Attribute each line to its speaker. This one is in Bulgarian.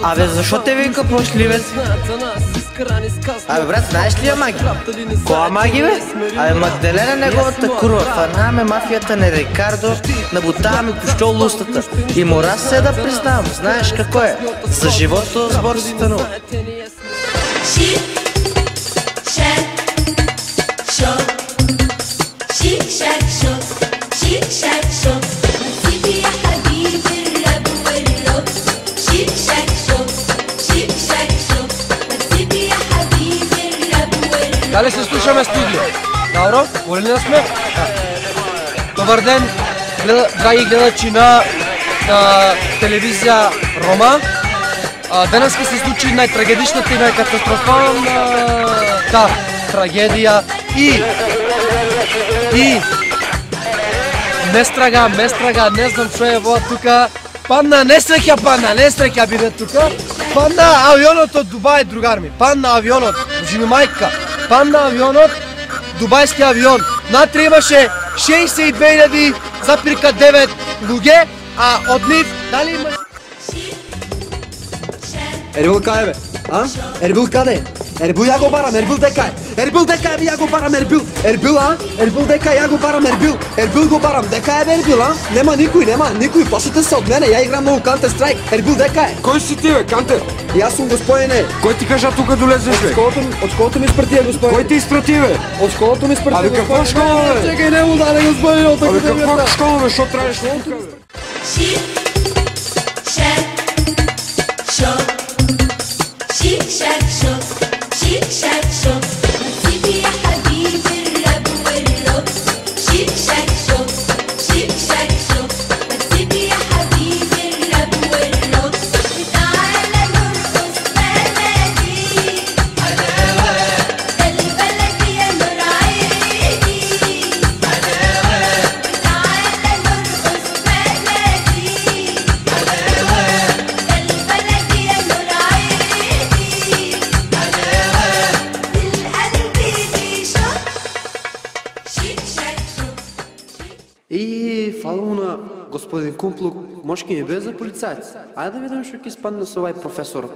Speaker 1: Абе, защо те вика плашливец? Абе, брат, знаеш ли я Маги? Коя Маги, бе? Абе, Магдалена неговата курва. Фанаваме мафията на Рикардо, набутаваме пищол лустата. И мора се да признавам, знаеш какво е? За живото с борсата нова.
Speaker 2: Дали се слушаме студио? Добро, волени да сме? Добър ден, драги гледачи на телевизия Рома. Денес се случи най-трагедичната и най-катастрофална трагедия и местрага, не знам що е тука. Падна несреќа биде тука. Падна авионот од Дубај, другар ми. Падна авионот, жими мајка. Падна авионот, дубајски авион. Натре имаше 62.000,9 луѓе, а од нив дали имаше...
Speaker 3: Ербил кај бе? А? Ербил каде? Ербил ја го барам, Ербил дека е. Ербил дека е, ја го барам Ербил. Ербил, а? Ербил дека ја го барам Ербил. Ербил го барам, дека е бе Ербил, а? Нема никој, плашите се од мене, ја играм многу Counter Strike. Ербил дека е.
Speaker 4: Кој си ти бе, Кантер?
Speaker 3: Јас сум господине.
Speaker 4: Кој ти кажа тука долезеш бе?
Speaker 3: Од школото ми испрати господине.
Speaker 4: Кој ти испрати бе?
Speaker 3: Од школото ми испрати.
Speaker 4: Абе каква школа бе?
Speaker 3: Чекај, не му даде господине од
Speaker 4: Абе
Speaker 3: академијата.
Speaker 4: каква школа бе, шо траеш тука бе?
Speaker 3: И фало на господин Кумплук, може ки не бе за полицаец. Айде да видим што ќе спадне со овај професор.